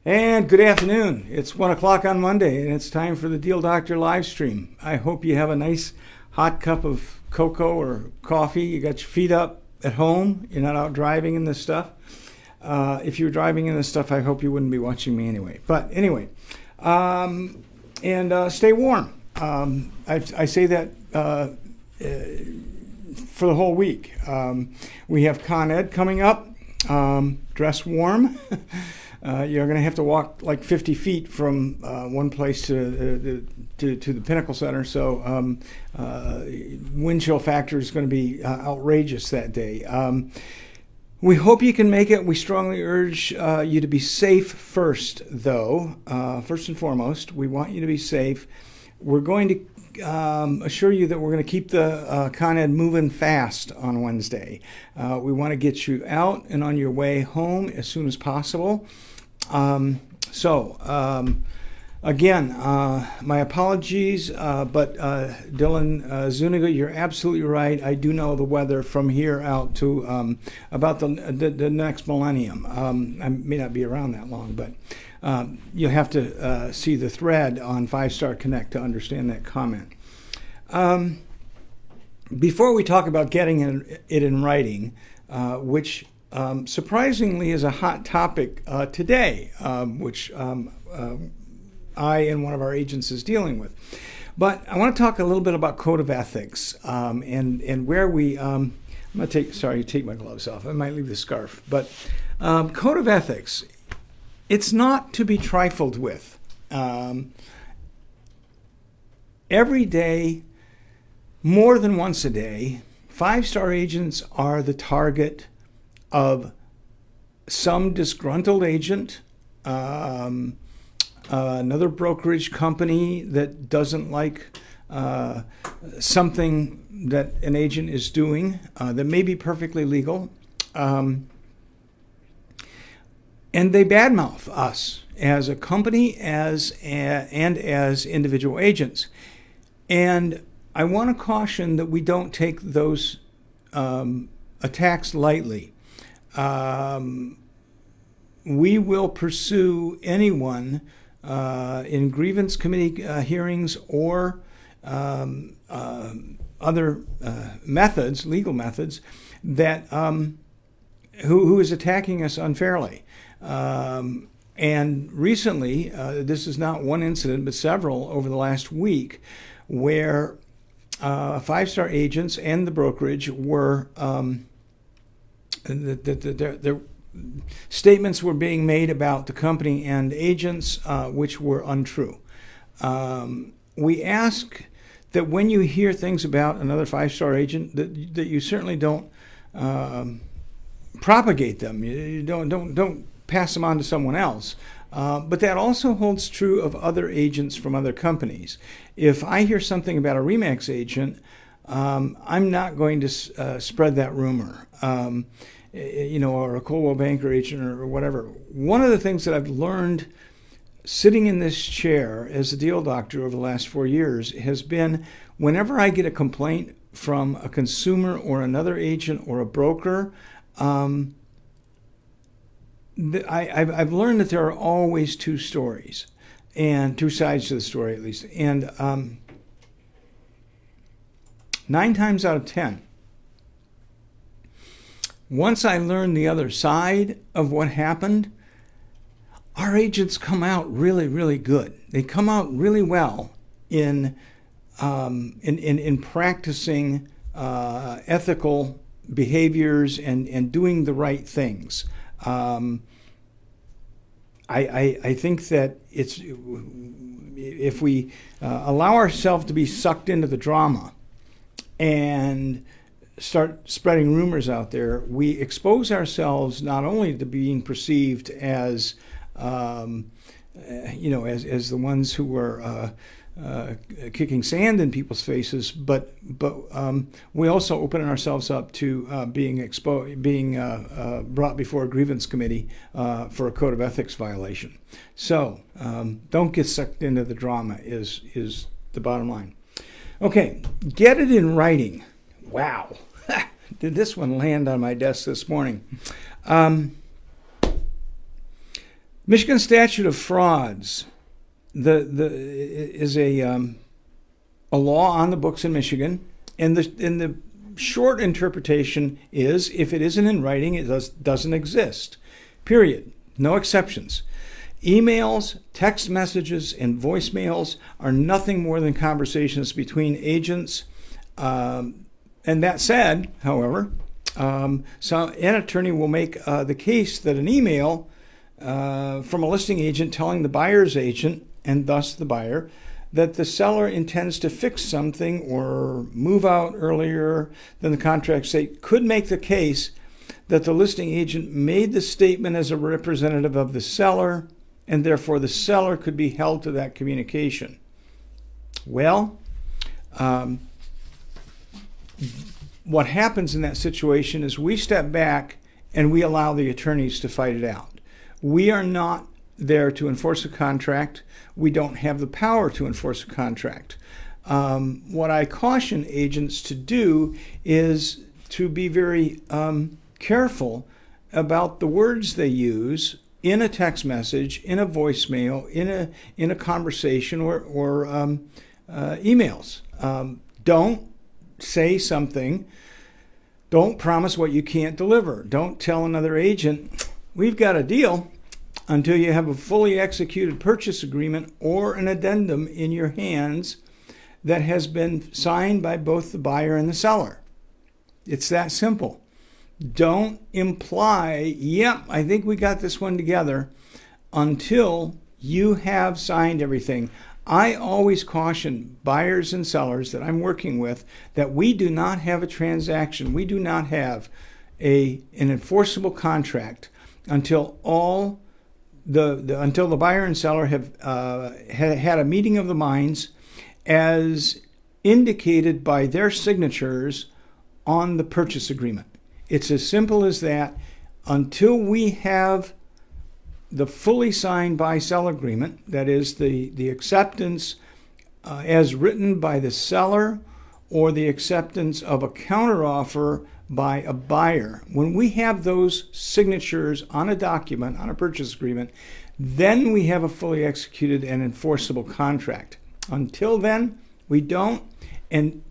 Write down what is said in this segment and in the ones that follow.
And good afternoon. It's 1 o'clock on Monday, and it's time for the Deal Doctor live stream. I hope you have a nice hot cup of cocoa or coffee. You got your feet up at home. You're not out driving in this stuff. If you're driving in this stuff, I hope you wouldn't be watching me anyway. But anyway, stay warm. I say that for the whole week. We have Con Ed coming up. Dress warm. You're going to have to walk like 50 feet from one place to the Pinnacle Center, so wind chill factor is going to be outrageous that day. We hope you can make it. We strongly urge you to be safe first, though. First and foremost, we want you to be safe. We're going to assure you that we're going to keep the Con Ed moving fast on Wednesday. We want to get you out and on your way home as soon as possible. Again, my apologies, but Dylan Zuniga, you're absolutely right. I do know the weather from here out to about the next millennium. I may not be around that long, but you'll have to see the thread on 5-Star Connect to understand that comment. Before we talk about getting it in writing, which surprisingly is a hot topic today, which I and one of our agents is dealing with. But I want to talk a little bit about code of ethics and where we. I'm going to take my gloves off. I might leave the scarf. But code of ethics, it's not to be trifled with. Every day, more than once a day, 5-star agents are the target of some disgruntled agent, another brokerage company that doesn't like something that an agent is doing that may be perfectly legal, and they badmouth us as a company and as individual agents. And I want to caution that we don't take those attacks lightly. We will pursue anyone in grievance committee hearings or other methods, legal methods, that who is attacking us unfairly. And recently, this is not one incident, but several over the last week, where 5-star agents and the brokerage were their statements were being made about the company and agents which were untrue. We ask that when you hear things about another 5-star agent, that you certainly don't propagate them. You don't pass them on to someone else. But that also holds true of other agents from other companies. If I hear something about a RE/MAX agent, I'm not going to spread that rumor, or a Coldwell Banker agent or whatever. One of the things that I've learned sitting in this chair as a deal doctor over the last 4 years has been whenever I get a complaint from a consumer or another agent or a broker, I've learned that there are always two stories, and two sides to the story at least. And 9 times out of 10, once I learn the other side of what happened, our agents come out really, really good. They come out really well in practicing ethical behaviors and doing the right things. I think that if we allow ourselves to be sucked into the drama and start spreading rumors out there, we expose ourselves not only to being perceived as as the ones who were kicking sand in people's faces, but we also open ourselves up to being brought before a grievance committee for a code of ethics violation. So don't get sucked into the drama is the bottom line. Okay, get it in writing. Wow, did this one land on my desk this morning? Michigan Statute of Frauds is a law on the books in Michigan, and the short interpretation is if it isn't in writing, it doesn't exist. Period. No exceptions. Emails, text messages, and voicemails are nothing more than conversations between agents. And that said, however, an attorney will make the case that an email from a listing agent telling the buyer's agent, and thus the buyer, that the seller intends to fix something or move out earlier than the contract state could make the case that the listing agent made the statement as a representative of the seller, and therefore the seller could be held to that communication. Well, what happens in that situation is we step back and we allow the attorneys to fight it out. We are not there to enforce a contract. We don't have the power to enforce a contract. What I caution agents to do is to be very careful about the words they use in a text message, in a voicemail, in a conversation, or emails. Don't say something. Don't promise what you can't deliver. Don't tell another agent, we've got a deal, until you have a fully executed purchase agreement or an addendum in your hands that has been signed by both the buyer and the seller. It's that simple. Don't imply, yep, I think we got this one together, until you have signed everything. I always caution buyers and sellers that I'm working with that we do not have a transaction. We do not have an enforceable contract until until the buyer and seller have had a meeting of the minds as indicated by their signatures on the purchase agreement. It's as simple as that. Until we have the fully signed buy-sell agreement, that is the acceptance as written by the seller or the acceptance of a counteroffer by a buyer, when we have those signatures on a document, on a purchase agreement, then we have a fully executed and enforceable contract. Until then, we don't. And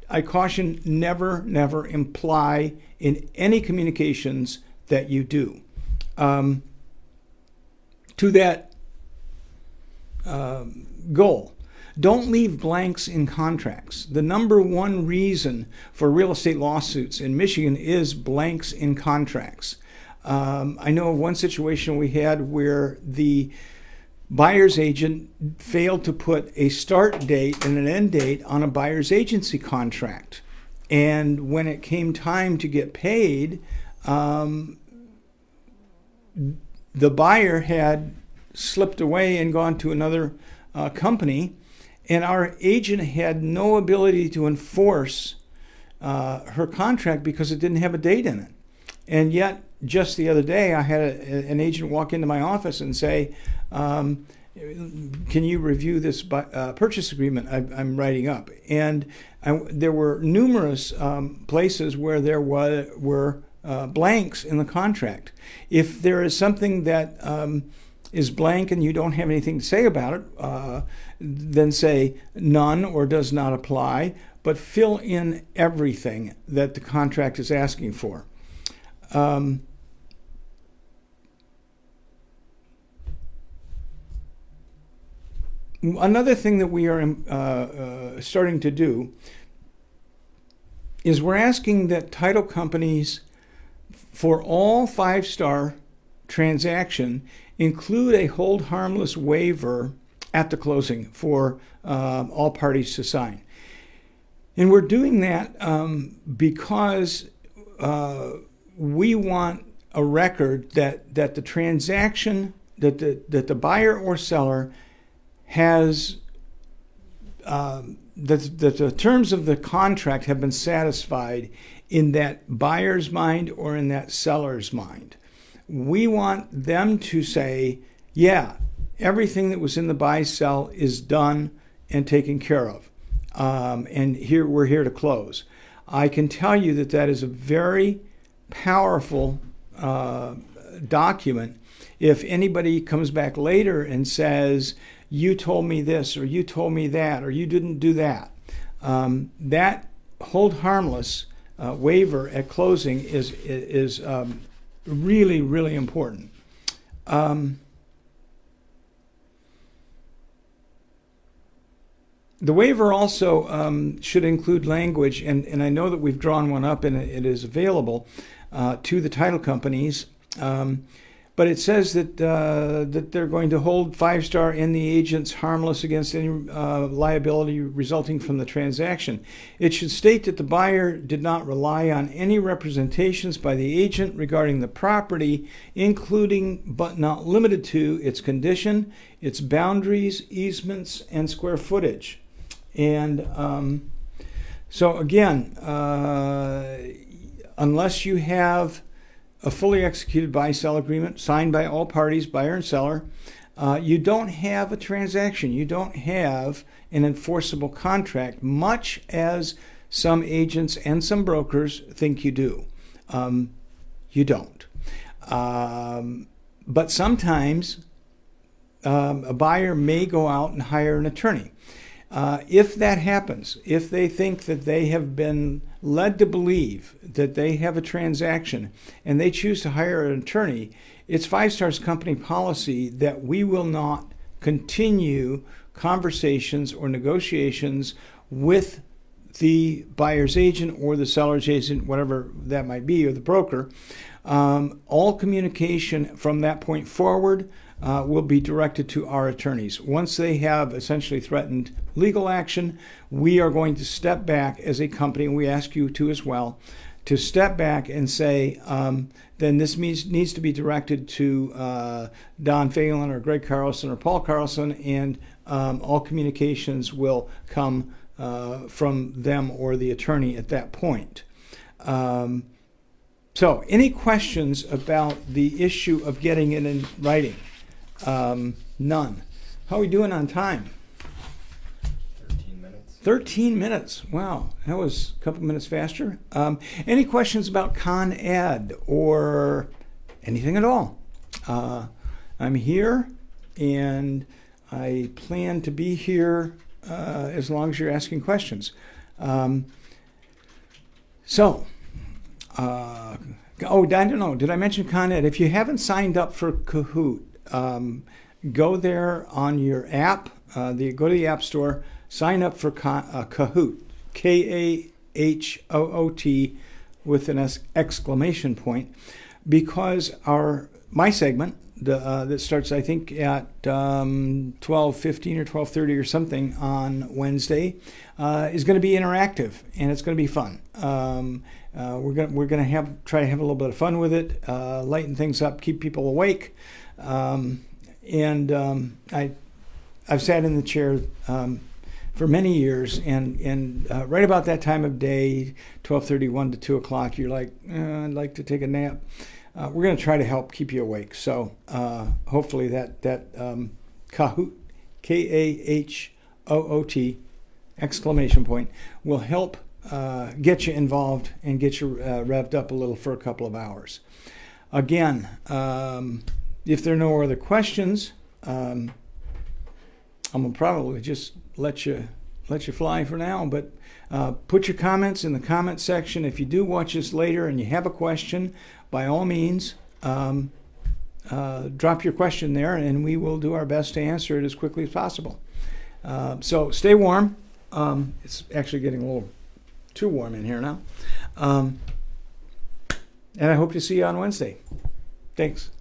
I caution, never imply in any communications that you do. To that goal, don't leave blanks in contracts. The number one reason for real estate lawsuits in Michigan is blanks in contracts. I know of one situation we had where the buyer's agent failed to put a start date and an end date on a buyer's agency contract. And when it came time to get paid, the buyer had slipped away and gone to another company, and our agent had no ability to enforce her contract because it didn't have a date in it. And yet, just the other day, I had an agent walk into my office and say, can you review this purchase agreement I'm writing up? And there were numerous places where there were blanks in the contract. If there is something that is blank and you don't have anything to say about it, then say none or does not apply, but fill in everything that the contract is asking for. Another thing that we are starting to do is we're asking that title companies, for all 5-star transaction, include a hold harmless waiver at the closing for all parties to sign. And we're doing that because we want a record that the transaction, that the buyer or seller has, that the terms of the contract have been satisfied in that buyer's mind or in that seller's mind. We want them to say, yeah, everything that was in the buy-sell is done and taken care of. And we're here to close. I can tell you that is a very powerful document if anybody comes back later and says, you told me this, or you told me that, or you didn't do that, that hold harmless waiver at closing is really, really important. The waiver also should include language, and I know that we've drawn one up and it is available to the title companies, but it says that they're going to hold 5-star and the agents harmless against any liability resulting from the transaction. It should state that the buyer did not rely on any representations by the agent regarding the property, including but not limited to its condition, its boundaries, easements, and square footage. And so again, unless you have a fully executed buy-sell agreement signed by all parties, buyer and seller, you don't have a transaction. You don't have an enforceable contract, much as some agents and some brokers think you do. You don't. But sometimes a buyer may go out and hire an attorney. If that happens, if they think that they have been led to believe that they have a transaction and they choose to hire an attorney, it's 5-Star's company policy that we will not continue conversations or negotiations with the buyer's agent or the seller's agent, whatever that might be, or the broker. All communication from that point forward will be directed to our attorneys. Once they have essentially threatened legal action, we are going to step back as a company, and we ask you to as well, to step back and say, then this needs to be directed to Don Phelan or Greg Carlson or Paul Carlson, and all communications will come from them or the attorney at that point. So any questions about the issue of getting it in writing? None. How are we doing on time? 13 minutes. 13 minutes. Wow, that was a couple minutes faster. Any questions about Con Ed or anything at all? I'm here, and I plan to be here as long as you're asking questions. Oh, I don't know. Did I mention Con Ed? If you haven't signed up for Kahoot, go there on your app. Go to the App Store, sign up for Kahoot, K-A-H-O-O-T with an exclamation point, because my segment that starts, I think, at 12:15 or 12:30 or something on Wednesday is going to be interactive, and it's going to be fun. We're going to try to have a little bit of fun with it, lighten things up, keep people awake. I've sat in the chair for many years, and right about that time of day, 12:31 to 2 o'clock, you're like, I'd like to take a nap. We're going to try to help keep you awake. So hopefully that Kahoot, K-A-H-O-O-T, exclamation point, will help get you involved and get you revved up a little for a couple of hours. Again, if there are no other questions, I'm gonna probably just let you fly for now. But put your comments in the comment section. If you do watch this later and you have a question, by all means, drop your question there, and we will do our best to answer it as quickly as possible. So stay warm. It's actually getting a little too warm in here now. And I hope to see you on Wednesday. Thanks.